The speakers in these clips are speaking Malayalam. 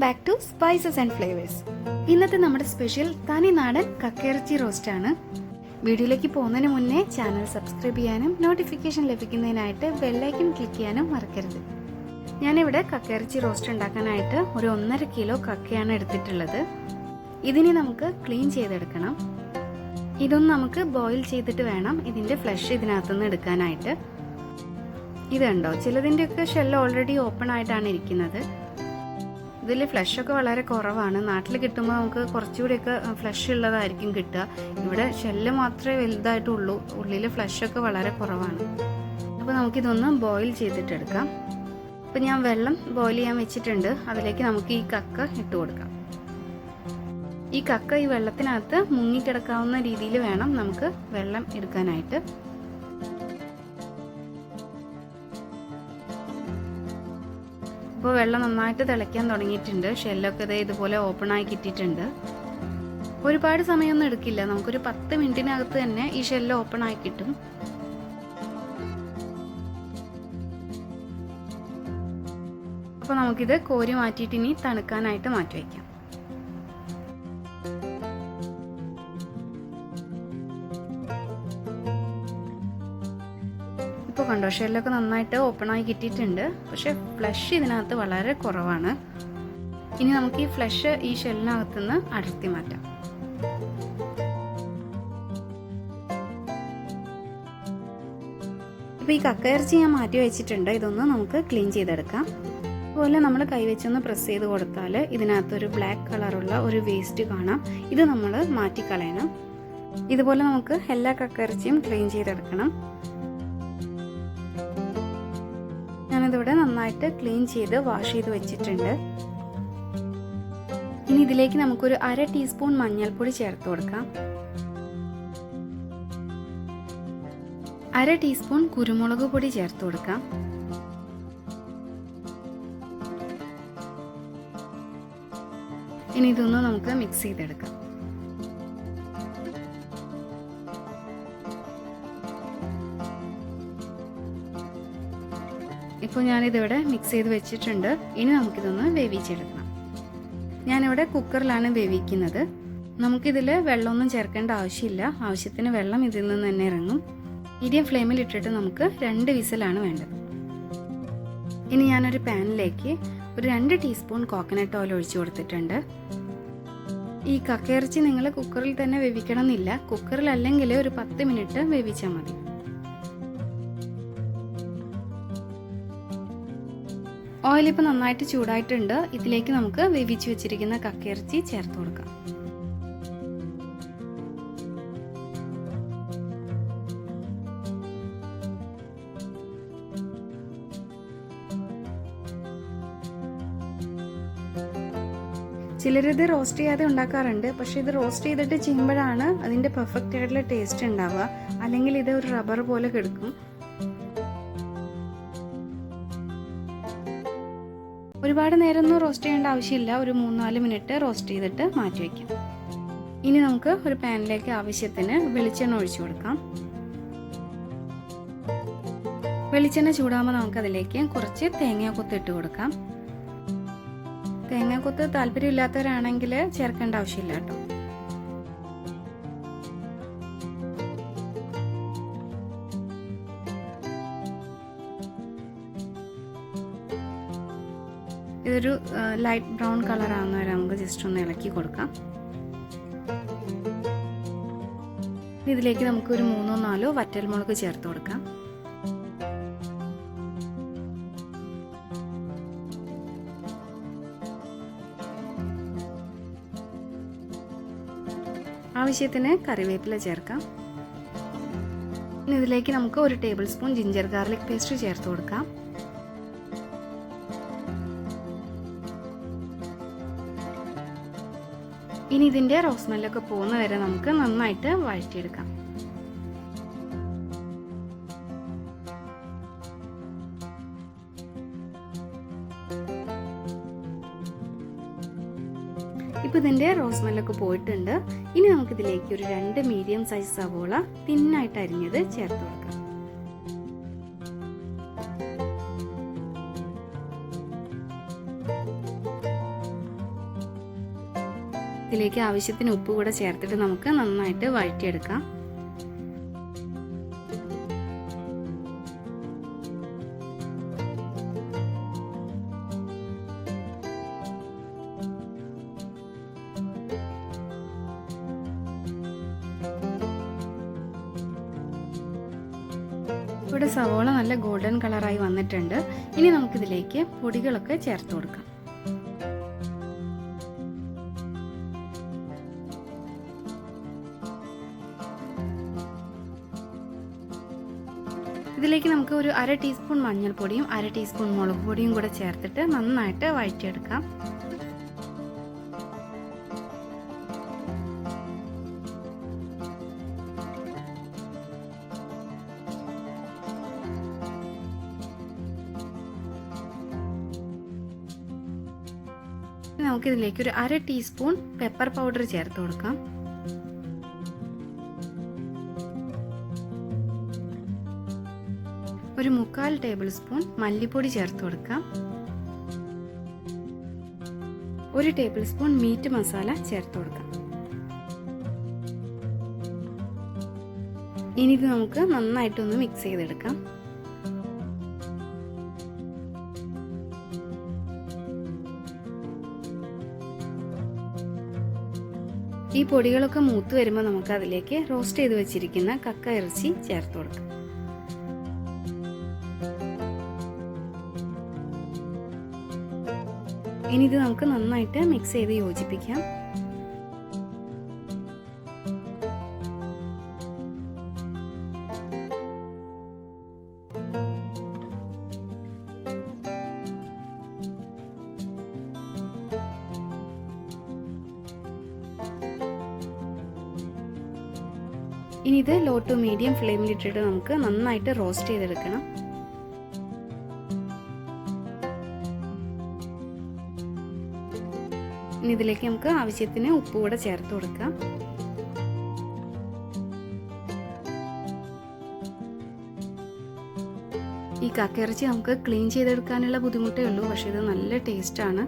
back to spices and flavors. ഇന്നത്തെ നമ്മുടെ സ്പെഷ്യൽ തനിനാടൻ കക്കയിറച്ചി റോസ്റ്റ് ആണ്. വീഡിയോയിലേക്ക് പോകുന്നതിന് മുന്നേ ചാനൽ സബ്സ്ക്രൈബ് ചെയ്യാനും നോട്ടിഫിക്കേഷൻ ലഭിക്കുന്നതിനായിട്ട് ബെൽ ഐക്കൺ ക്ലിക്ക് ചെയ്യാനും മറക്കരുത്. ഞാനിവിടെ കക്കയിറച്ചി റോസ്റ്റ് ഉണ്ടാക്കാനായിട്ട് ഒരു 1.5 കിലോ കക്കയാണ് എടുത്തിട്ടുള്ളത്. ഇതിനെ നമുക്ക് ക്ലീൻ ചെയ്തെടുക്കണം. ഇതൊന്ന് നമുക്ക് ബോയിൽ ചെയ്തിട്ട് വേണം ഇതിന്റെ ഫ്ലഷ് ഇതിനകത്തുനിന്ന് എടുക്കാനായിട്ട്. ഇത് കണ്ടോ, ചിലതിൻ്റെയൊക്കെ ഷെല്ല് ഓൾറെഡി ഓപ്പൺ ആയിട്ടാണ് ഇരിക്കുന്നത്. ഇതിൽ ഫ്ലഷൊക്കെ വളരെ കുറവാണ്. നാട്ടിൽ കിട്ടുമ്പോൾ നമുക്ക് കുറച്ചുകൂടിയൊക്കെ ഫ്ലഷ് ഉള്ളതായിരിക്കും കിട്ടുക. ഇവിടെ ഷെല്ല് മാത്രമേ വലുതായിട്ടുള്ളൂ, ഉള്ളിൽ ഫ്ലഷൊക്കെ വളരെ കുറവാണ്. അപ്പോൾ നമുക്കിതൊന്ന് ബോയിൽ ചെയ്തിട്ടെടുക്കാം. അപ്പോൾ ഞാൻ വെള്ളം ബോയിൽ ചെയ്യാൻ വെച്ചിട്ടുണ്ട്. അതിലേക്ക് നമുക്ക് ഈ കക്ക ഇട്ട് കൊടുക്കാം. ഈ കക്ക ഈ വെള്ളത്തിനകത്ത് മുങ്ങിക്കിടക്കാവുന്ന രീതിയിൽ വേണം നമുക്ക് വെള്ളം എടുക്കാനായിട്ട്. ഇപ്പോൾ വെള്ളം നന്നായിട്ട് തിളയ്ക്കാൻ തുടങ്ങിയിട്ടുണ്ട്. ഷെല്ലൊക്കെ ഇതുപോലെ ഓപ്പൺ ആയി കിട്ടിയിട്ടുണ്ട്. ഒരുപാട് സമയമൊന്നും എടുക്കില്ല, നമുക്കൊരു 10 മിനിറ്റിനകത്ത് തന്നെ ഈ ഷെല്ല് ഓപ്പൺ ആയി കിട്ടും. അപ്പോൾ നമുക്കിത് കോരി മാറ്റിയിട്ട് ഇനി തണുക്കാനായിട്ട് മാറ്റി വയ്ക്കാം. ഇപ്പോൾ കണ്ടോ, ഷെല്ലൊക്കെ നന്നായിട്ട് ഓപ്പൺ ആയി കിട്ടിയിട്ടുണ്ട്. പക്ഷെ ഫ്ലഷ് ഇതിനകത്ത് വളരെ കുറവാണ്. ഇനി നമുക്ക് ഈ ഫ്ലഷ് ഈ ഷെല്ലിനകത്തുനിന്ന് അടർത്തി മാറ്റാം. ഇപ്പോൾ ഈ കക്കയിറച്ചി ഞാൻ മാറ്റി വെച്ചിട്ടുണ്ട്. ഇതൊന്ന് നമുക്ക് ക്ലീൻ ചെയ്തെടുക്കാം. അതുപോലെ നമ്മൾ കൈവച്ചൊന്ന് പ്രസ് ചെയ്ത് കൊടുത്താൽ ഇതിനകത്തൊരു ബ്ലാക്ക് കളറുള്ള ഒരു വേസ്റ്റ് കാണാം. ഇത് നമ്മൾ മാറ്റിക്കളയണം. ഇതുപോലെ നമുക്ക് എല്ലാ കക്കയിറച്ചിയും ക്ലീൻ ചെയ്തെടുക്കണം. ഞാനിതിവിടെ നന്നായിട്ട് ക്ലീൻ ചെയ്ത് വാഷ് ചെയ്ത് വെച്ചിട്ടുണ്ട്. ഇനി ഇതിലേക്ക് നമുക്കൊരു 1/2 ടീസ്പൂൺ മഞ്ഞൾപ്പൊടി ചേർത്ത് കൊടുക്കാം. 1/2 ടീസ്പൂൺ കുരുമുളക് പൊടി ചേർത്ത് കൊടുക്കാം. ഇനി ഇതൊന്ന് നമുക്ക് മിക്സ് ചെയ്തെടുക്കാം. ഇപ്പോൾ ഞാനിതിവിടെ മിക്സ് ചെയ്ത് വെച്ചിട്ടുണ്ട്. ഇനി നമുക്കിതൊന്ന് വേവിച്ചെടുക്കണം. ഞാനിവിടെ കുക്കറിലാണ് വേവിക്കുന്നത്. നമുക്കിതിൽ വെള്ളമൊന്നും ചേർക്കേണ്ട ആവശ്യമില്ല. ആവശ്യത്തിന് വെള്ളം ഇതിൽ നിന്ന് തന്നെ ഇറങ്ങും. മീഡിയം ഫ്ലെയിമിൽ ഇട്ടിട്ട് നമുക്ക് 2 വിസിലാണ് വേണ്ടത്. ഇനി ഞാനൊരു പാനിലേക്ക് ഒരു 2 ടീസ്പൂൺ കോക്കനട്ട് ഓയിൽ ഒഴിച്ചു കൊടുത്തിട്ടുണ്ട്. ഈ കക്കയിറച്ചി നിങ്ങൾ കുക്കറിൽ തന്നെ വേവിക്കണം എന്നില്ല. കുക്കറിൽ അല്ലെങ്കിൽ ഒരു 10 മിനിറ്റ് വേവിച്ചാൽ മതി. ഓയിൽ ഇപ്പോൾ നന്നായിട്ട് ചൂടായിട്ടുണ്ട്. ഇതിലേക്ക് നമുക്ക് വേവിച്ച് വെച്ചിരിക്കുന്ന കക്കയിറച്ചി ചേർത്ത് കൊടുക്കാം. ചിലരിത് റോസ്റ്റ് ചെയ്യാതെ ഉണ്ടാക്കാറുണ്ട്. പക്ഷെ ഇത് റോസ്റ്റ് ചെയ്തിട്ട് ചെയ്യുമ്പോഴാണ് അതിൻ്റെ പെർഫെക്റ്റ് ആയിട്ടുള്ള ടേസ്റ്റ് ഉണ്ടാവുക. അല്ലെങ്കിൽ ഇത് ഒരു റബ്ബർ പോലെ കിടക്കും. ഒരുപാട് നേരമൊന്നും റോസ്റ്റ് ചെയ്യേണ്ട ആവശ്യമില്ല. ഒരു 3-4 മിനിറ്റ് റോസ്റ്റ് ചെയ്തിട്ട് മാറ്റി വയ്ക്കാം. ഇനി നമുക്ക് ഒരു പാനിലേക്ക് ആവശ്യത്തിന് വെളിച്ചെണ്ണ ഒഴിച്ചു കൊടുക്കാം. വെളിച്ചെണ്ണ ചൂടാകുമ്പോൾ നമുക്കതിലേക്ക് കുറച്ച് തേങ്ങാക്കൊത്ത് ഇട്ട് കൊടുക്കാം. തേങ്ങാക്കൊത്ത് താല്പര്യമില്ലാത്തവരാണെങ്കിൽ ചേർക്കേണ്ട ആവശ്യമില്ല കേട്ടോ. ഇതൊരു ലൈറ്റ് ബ്രൗൺ കളർ ആവുന്ന വരെ നമുക്ക് ജസ്റ്റ് ഒന്ന് ഇളക്കി കൊടുക്കാം. ഇതിലേക്ക് നമുക്ക് ഒരു 3-4 വറ്റൽമുളക് ചേർത്ത് കൊടുക്കാം. ആവശ്യത്തിന് കറിവേപ്പില ചേർക്കാം. ഇനി ഇതിലേക്ക് നമുക്ക് 1 table spoon ginger garlic paste ചേർത്ത് കൊടുക്കാം. ഇനി ഇതിൻ്റെ റോസ് സ്മെല്ലൊക്കെ പോകുന്ന വരെ നമുക്ക് നന്നായിട്ട് വഴറ്റിയെടുക്കാം. ഇപ്പോൾ ഇതിൻ്റെ റോസ് സ്മെല്ലൊക്കെ പോയിട്ടുണ്ട്. ഇനി നമുക്കിതിലേക്ക് ഒരു 2 മീഡിയം സൈസ് സവോള തിന്നായിട്ട് അരിഞ്ഞത് ചേർത്ത് കൊടുക്കാം. ഇതിലേക്ക് ആവശ്യത്തിന് ഉപ്പ് കൂടെ ചേർത്തിട്ട് നമുക്ക് നന്നായിട്ട് വഴറ്റിയെടുക്കാം. ഇവിടെ സവോള നല്ല ഗോൾഡൻ കളറായി വന്നിട്ടുണ്ട്. ഇനി നമുക്കിതിലേക്ക് പൊടികളൊക്കെ ചേർത്ത് കൊടുക്കാം. ഇതിലേക്ക് നമുക്ക് ഒരു 1/2 ടീസ്പൂൺ മഞ്ഞൾപ്പൊടിയും 1/2 ടീസ്പൂൺ മുളക് പൊടിയും കൂടെ ചേർത്തിട്ട് നന്നായിട്ട് വഴറ്റിയെടുക്കാം. നമുക്കിതിലേക്ക് ഒരു 1/2 ടീസ്പൂൺ പെപ്പർ പൗഡർ ചേർത്ത് കൊടുക്കാം. ഒരു 1/4 ടേബിൾ സ്പൂൺ മല്ലിപ്പൊടി ചേർത്ത് കൊടുക്കാം. 1 ടേബിൾ സ്പൂൺ മീറ്റ് മസാല ചേർത്ത് കൊടുക്കാം. ഇനി ഇത് നമുക്ക് നന്നായിട്ടൊന്ന് മിക്സ് ചെയ്തെടുക്കാം. ഈ പൊടികളൊക്കെ മൂത്ത് വരുമ്പോൾ നമുക്ക് അതിലേക്ക് റോസ്റ്റ് ചെയ്ത് വെച്ചിരിക്കുന്ന കക്ക ഇറച്ചി ചേർത്ത് കൊടുക്കാം. ഇനി ഇത് നമുക്ക് നന്നായിട്ട് മിക്സ് ചെയ്ത് യോജിപ്പിക്കാം. ഇനി ഇത് ലോ ടു മീഡിയം ഫ്ലെയിമിൽ ഇട്ടിട്ട് നമുക്ക് നന്നായിട്ട് റോസ്റ്റ് ചെയ്തെടുക്കണം. ഇനി ഇതിലേക്ക് നമുക്ക് ആവശ്യത്തിന് ഉപ്പ് കൂടെ ചേർത്ത് കൊടുക്കാം. ഈ കക്കയിറച്ചി നമുക്ക് ക്ലീൻ ചെയ്തെടുക്കാനുള്ള ബുദ്ധിമുട്ടേ ഉള്ളൂ, പക്ഷെ ഇത് നല്ല ടേസ്റ്റ് ആണ്.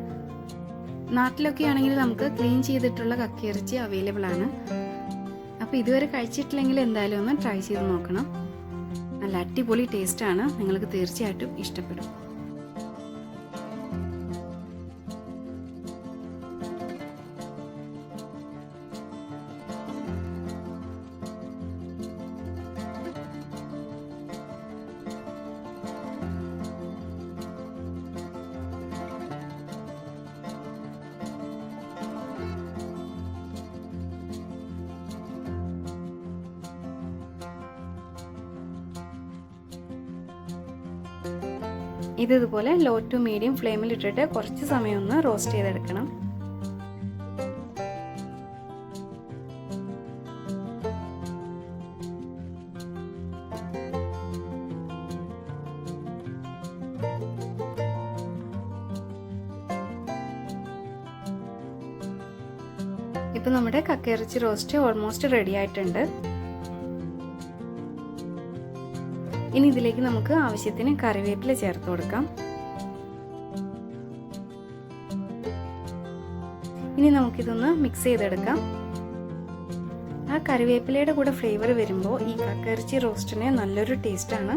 നാട്ടിലൊക്കെ ആണെങ്കിൽ നമുക്ക് ക്ലീൻ ചെയ്തിട്ടുള്ള കക്കയിറച്ചി അവൈലബിൾ ആണ്. അപ്പോൾ ഇതുവരെ കഴിച്ചിട്ടില്ലെങ്കിൽ എന്തായാലും ഒന്ന് ട്രൈ ചെയ്ത് നോക്കണം. നല്ല അടിപൊളി ടേസ്റ്റ് ആണ്, നിങ്ങൾക്ക് തീർച്ചയായിട്ടും ഇഷ്ടപ്പെടും. ഇതുപോലെ ലോ ടു മീഡിയം ഫ്ലെയിമിൽ ഇട്ടിട്ട് കുറച്ച് സമയം ഒന്ന് റോസ്റ്റ് ചെയ്തെടുക്കണം. ഇപ്പൊ നമ്മുടെ കക്കയിറച്ചി റോസ്റ്റ് ഓൾമോസ്റ്റ് റെഡി ആയിട്ടുണ്ട്. ഇനി ഇതിലേക്ക് നമുക്ക് ആവശ്യത്തിന് കറിവേപ്പില ചേർത്ത് കൊടുക്കാം. ഇനി നമുക്കിതൊന്ന് മിക്സ് ചെയ്തെടുക്കാം. ആ കറിവേപ്പിലയുടെ കൂടെ ഫ്ലേവർ വരുമ്പോൾ ഈ കക്കയിറച്ചി റോസ്റ്റിന് നല്ലൊരു ടേസ്റ്റ് ആണ്.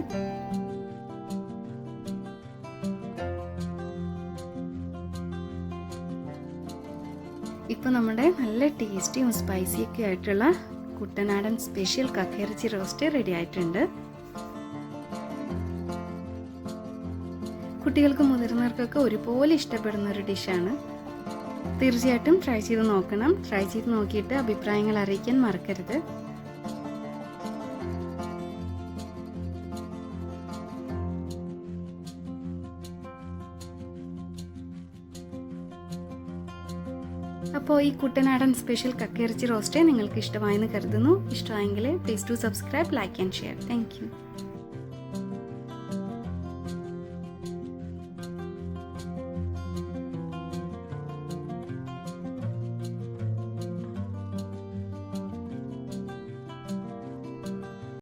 ഇപ്പൊ നമ്മുടെ നല്ല ടേസ്റ്റിയും സ്പൈസിയൊക്കെ ആയിട്ടുള്ള കുട്ടനാടൻ സ്പെഷ്യൽ കക്കയിറച്ചി റോസ്റ്റ് റെഡി ആയിട്ടുണ്ട്. കുട്ടികൾക്കും മുതിർന്നവർക്കൊക്കെ ഒരുപോലെ ഇഷ്ടപ്പെടുന്ന ഒരു ഡിഷാണ്. തീർച്ചയായിട്ടും ട്രൈ ചെയ്ത് നോക്കണം. ട്രൈ ചെയ്ത് നോക്കിയിട്ട് അഭിപ്രായങ്ങൾ അറിയിക്കാൻ മറക്കരുത്. അപ്പോൾ ഈ കുട്ടനാടൻ സ്പെഷ്യൽ കക്കയിറച്ചി റോസ്റ്റ് നിങ്ങൾക്ക് ഇഷ്ടമായെന്ന് കരുതുന്നു. ഇഷ്ടമായെങ്കിൽ please to subscribe, like and share. Thank U.